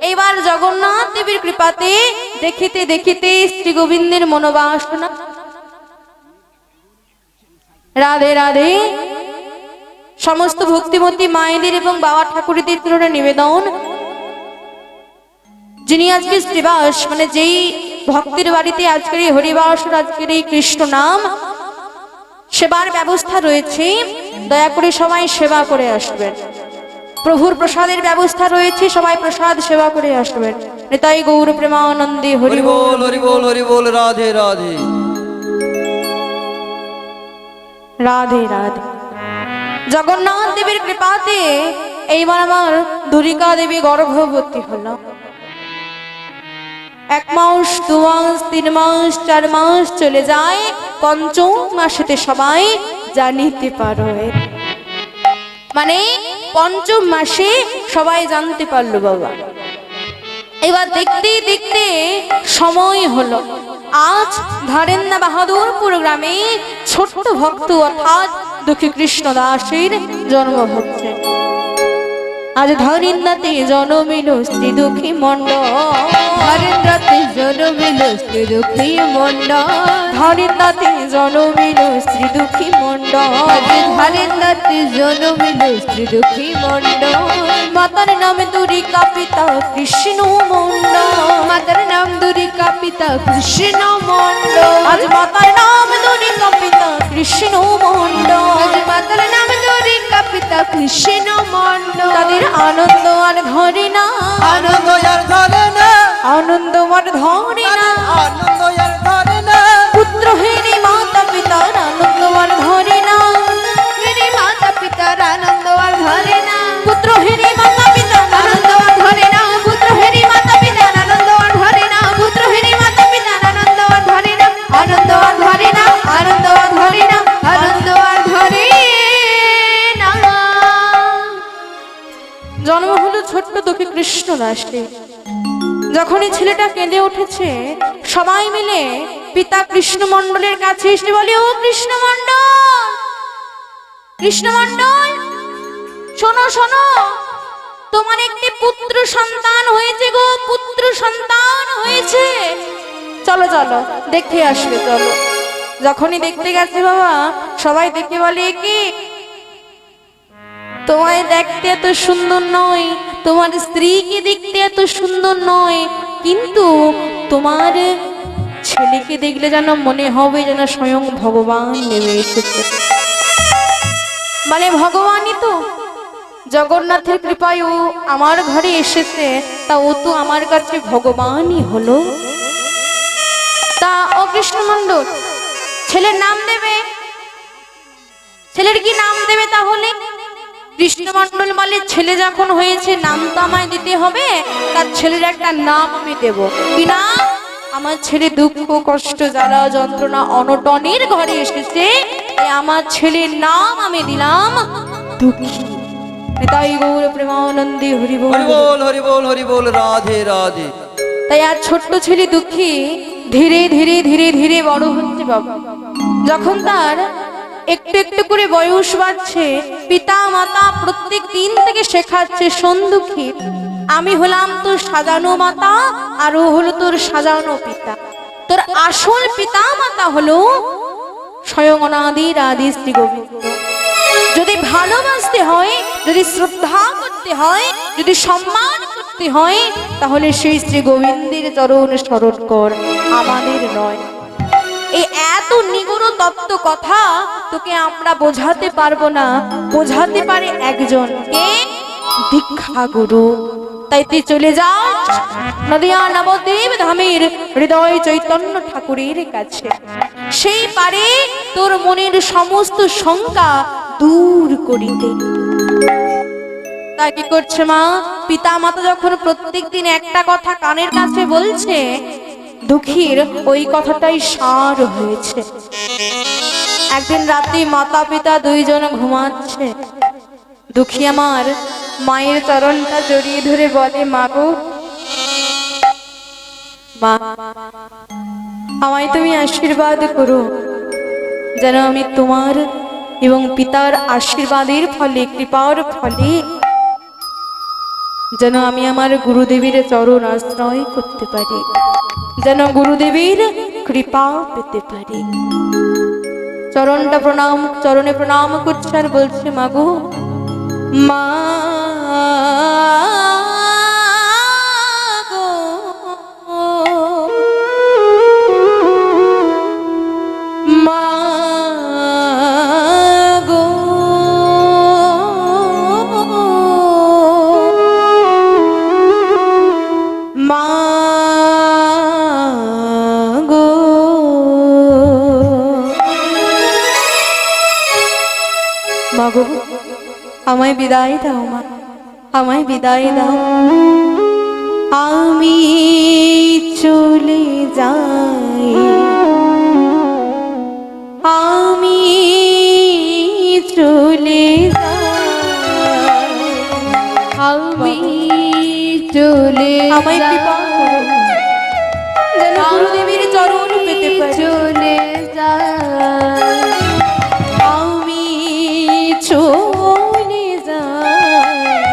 এইবার জগন্নাথ দেবীর কৃপাতে দেখিতে দেখিতে শ্রী গোবিন্দের মনোবাসনা। রাধে রাধে। সমস্ত ভক্তিমতী মায়েদের এবং বাবা ঠাকুরদের তুলনায় নিবেদন, যিনি আজকে শ্রীবাস মানে যেই ভক্তের বাড়িতে আজকের এই হরিবাস, আজকের এই কৃষ্ণ নাম সেবার ব্যবস্থা রয়েছে, দয়া করে সবাই সেবা করে আসবেন। প্রভুর প্রসাদের ব্যবস্থা রয়েছে, সবাই প্রসাদ সেবা করে আসবেন। নিতাই গৌর প্রেমানন্দে হরি হরি বল। বল, হরি বল, হরি বল। রাধে রাধে। রাধে রাধে। জগন্নাথ দেবীর কৃপাতে এইবার আমার দুরিকা দেবী গর্ভবতী হলো। 1 মাস, 2 মাস, 3 মাস, 4 মাস চলে যায়, পঞ্চম মাসেতে সবাই জানিতে পারো, মানে পঞ্চম মাসে সবাই জানতে পারলো বাবা। এবার দেখতে দেখতে সময় হলো, আজ ধারেন্দা বাহাদুরপুর গ্রামে ছোট্ট ভক্ত অর্থাৎ দুঃখী কৃষ্ণ দাসের জন্ম হচ্ছে। আজ ধরিন্দাতে জনমিল স্ত্রী দুঃখী মণ্ডল, হরেন্দ্রতে জনমিল স্ত্রী দুঃখী মণ্ডল, ধরিন্দাতে জনমিল স্ত্রী দুঃখী মণ্ডল, হরেন্দ্রতে জনমিল স্ত্রী দুঃখী মণ্ডল। মাতার নামে দুরিকা পিতা কৃষ্ণ মণ্ডল, মাতার নাম দুরিকা পিতা কৃষ্ণ মণ্ডল, আজ মাতার নাম দুরিকা পিতা কৃষ্ণ মণ্ডল, আজ মাতার নাম দুরিকা পিতা কৃষ্ণ মণ্ডল। তাদের আনন্দ আর ধরে না, আনন্দ আর ধরে না, আনন্দ আর ধরে না, আনন্দ আর ধরে না, পুত্রহীনী মাতা পিতার আনন্দ আর ধরে না, মেরে মাতা পিতার আনন্দ আর ধরে না, পুত্রহীনী মাতা পিতার আনন্দ আর ধরে না, পুত্রহীনী মাতা পিতার আনন্দ আর ধরে না, পুত্রহীনী মাতা পিতার আনন্দ আর ধরে না, আনন্দ আর ধরে না, আনন্দ আর ধরে না, আনন্দ আর ধরে না। জন্ম হলো ছোট্ট দুঃখী কৃষ্ণ দাসে। যখনই ছেলেটা কেঁদে উঠেছে, সবাই মিলে পিতা কৃষ্ণ মণ্ডলের কাছে এসে বলে, ও কৃষ্ণ মণ্ডল, কৃষ্ণ মণ্ডল, শোনো শোনো, তোমার একটি পুত্র সন্তান হয়েছে গো, পুত্র সন্তান হয়েছে, চলো চলো দেখে আসবে চলো। যখনই দেখতে গেছে বাবা, সবাই দেখে বলে, কি তোমায় দেখতে এত সুন্দর নয়, তোমার স্ত্রীকে দেখতে এত সুন্দর নয়, কিন্তু তোমার ছেলেকে দেখলে যেন মনে হবে যেন স্বয়ং ভগবান নেমে এসেছে। মানে ভগবানই তো, জগন্নাথের কৃপায় ও আমার ঘরে এসেছে, তা ও তো আমার কাছে ভগবানই হলো। তা ও কৃষ্ণ মণ্ডল, ছেলের নাম দেবে, ছেলের কি নাম দেবে তাহলে? কৃষ্ণ মণ্ডল বলে, ছেলে যখন হয়েছে নাম তো আমায় দিতে হবে, তার ছেলের একটা নাম আমি দেব। কি নাম? আমার ছেলে দুঃখ কষ্ট জ্বালা যন্ত্রণা অনটনের ঘরে এসেছে, তাই আমার ছেলের নাম আমি দিলাম দুঃখী। তাই গৌর প্রেমানন্দে হরি বল। হরি বল হরি বল হরি বল, রাধে রাধে। তাই আর ছোট্ট ছেলে দুঃখী ধীরে ধীরে ধীরে ধীরে বড় হচ্ছে বাবা। যখন তার একটু একটু করে বয়স বাড়ছে, পিতা মাতা প্রত্যেক দিন থেকে শেখাচ্ছে, শোন দুঃখী, আমি হলাম তোর সাজানো মাতা আর ও হলো তোর সাজানো পিতা। তোর আসল পিতা মাতা হলো স্বয়ং অনাদির আদি শ্রী গোবিন্দ। যদি ভালোবাসতে হয়, যদি শ্রদ্ধা করতে হয়, যদি সম্মান করতে হয়, তাহলে সেই শ্রী গোবিন্দের চরণ স্মরণ কর, আমাদের নয়। এই এত নিগূঢ় তত্ত্ব কথা তোকে আমরা বোঝাতে পারবো না, বোঝাতে পারে একজন, কে? দীক্ষা গুরু। তাই তুই চলে যা নদিয়া নবদ্বীপ ধামের হৃদয় চৈতন্য ঠাকুরের কাছে, সেই পারে তোর মনের সমস্ত শঙ্কা দূর করিতে। তাই কি করছে মা? পিতা মাতা যখন প্রত্যেকদিন একটা কথা কানের কাছে বলছে, দুঃখীর ওই কথাটাই সার হয়েছে। একদিন রাতে মাতা পিতা দুইজন ঘুমাচ্ছে, দুঃখী আমার মায়ের চরণটা জড়িয়ে ধরে বলে, মা গো, মা আমায় তুমি আশীর্বাদ করো, যেন আমি তোমার এবং পিতার আশীর্বাদের ফলে, কৃপার ফলে যেন আমি আমার গুরুদেবের চরণ আশ্রয় করতে পারি, যেন গুরুদেবের কৃপা পেতে পারি। চরণে প্রণাম করছে আর বলছে, মাগো, মা গো, মা গো, মা গো, মাগো, আমায় বিদায় দাও মা, আমায় বিদায় দাও, আমি চলে যাই, আমি চলে যাই, আমি চলে আমায় কৃপা করো, যেন গুরুদেবের চরণ পেতে পারি। চলে যাই, আমি চলে যাই,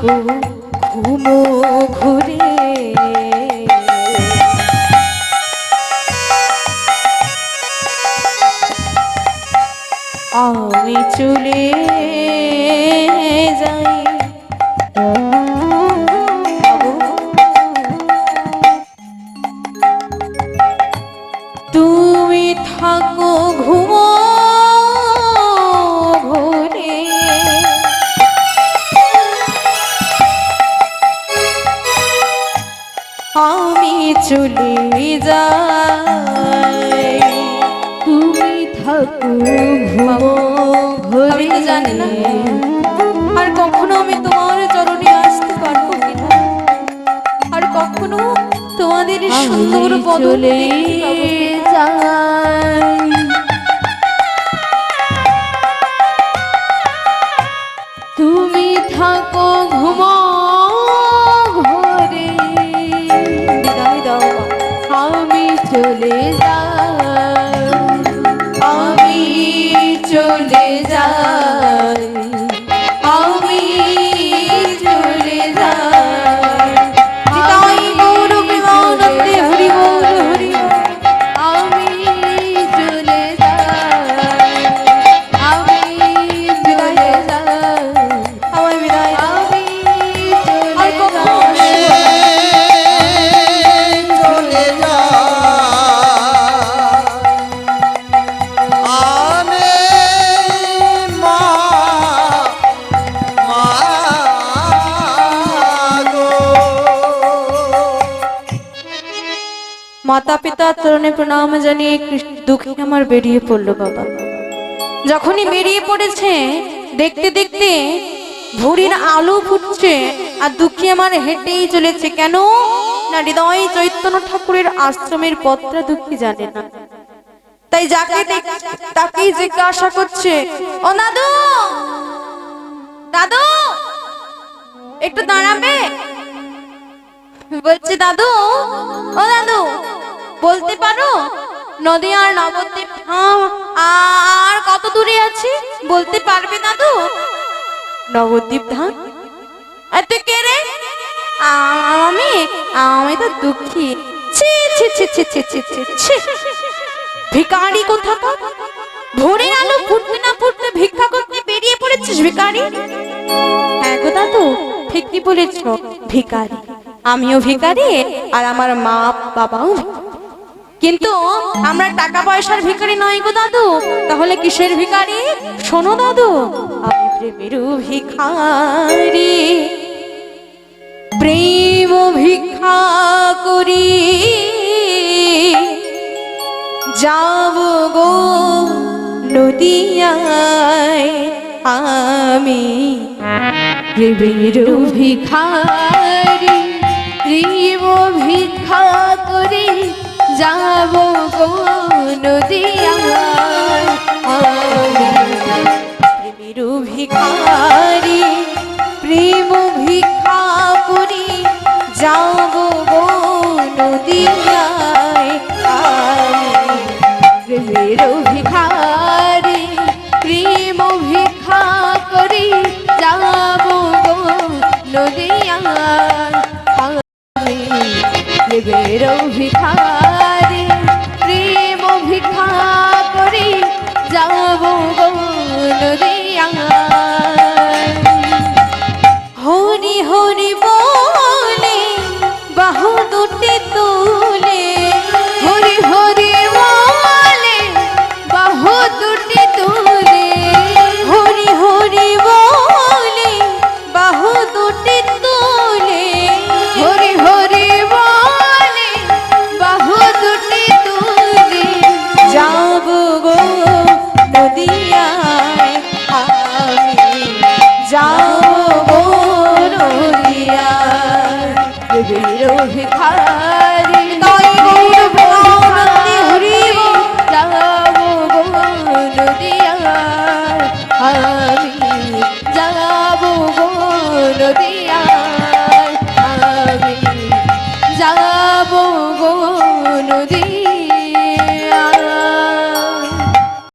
থাকো ঘুমো ঘুরে, আমি চলে যাই। তুমি থাকো ঘুমো ঘুরে, আমি চলে যাই। তুমি থাকো ঘুমো আমি তো জানি না আর কখনো আমি তোমার চরণে আসতে পারবো কিনা, আর কখনো তোমাদের সুন্দর বদলে যাই। তুমি থাকো ঘুমো ঘরে, বিদায় দাও আমি চলে যাই, আমি চলে যাই, আমি চলে যাই। নিতাই গৌর প্রেমানন্দে হরি বল হরি বল। আমি চলে যাই, আমি চলে যাই, আমায় বিদায় দাও। আমি আর চলে কখনো যাই। চলে যা আমি মা গো। মাতা পিতা চরণে প্রণাম জানিয়ে দুঃখী আমার বেরিয়ে পড়লো বাবা। যখনই বেরিয়ে পড়েছে দেখতে দেখতে ভোরের আলো ফুটছে আর দুঃখী আমার হেঁটেই চলেছে। কেন না, হৃদয় চৈতন্য ঠাকুরের আশ্রমের পথটা দুঃখী জানে না, তাই যাকে তাকেই জিজ্ঞাসা করছে, ও দাদু দাদু একটু দাঁড়াবে। বলছে দাদু, ও দাদু বলতে পারো নদী আর নবদ্বীপ আর কত দূরে আছে, বলতে পারবে দাদু? নবদ্বীপ ধাম? আর তুই কে রে? আমি আমি তো দুঃখী। ছি ছি ছি ছি ছি ছি ছি ছি, ভিখারি কোথাকার, ভোরে আলো ফুটতে না ফুটতে ভিক্ষা করতে বেরিয়ে পড়েছিস ভিখারি। হ্যাঁ গো দাদু ঠিকই বলেছ, ভিখারি। আমিও ভিখারি আর আমার মা বাবাও ভিখারি। কিন্তু আমরা টাকা পয়সার ভিখারি নই গো দাদু। তাহলে কিসের ভিখারি? শোনো দাদু, আমি প্রেমের ভিখারি, প্রেম ভিক্ষা করি যাব গো নদিয়ায় আমি। প্রেমের ভিখারি, প্রেম ভিক্ষা করে যাব গো নদিয়ায় আমি। প্রেমের ভিখারি, প্রেম ভিক্ষা করি যাব গো নদিয়ায় আমি। প্রেমের ভিখারি, প্রেম ভিক্ষা করে যাব গো নদিয়ায় আমি। প্রেমের ভিখারি, প্রেম ভিক্ষা করে যাব গো নদিয়ায়। হরি হরি বলে বাহু দুটি তুলে, হরি হরি বলে বাহু দুটি তুলে, হরি হরি বলে বাহু দুটি তুলে, হরি হরি বলে বাহু দুটি তুলে যাব গো নদিয়ায় আমি, যাব গো নদিয়ায়। প্রেমের ভিখারি, তাই গৌর প্রেমানন্দে হরি বল। যাব গো নদিয়ায় আমি, যাব গো নদিয়ায় আমি, যাব গো নদিয়ায়।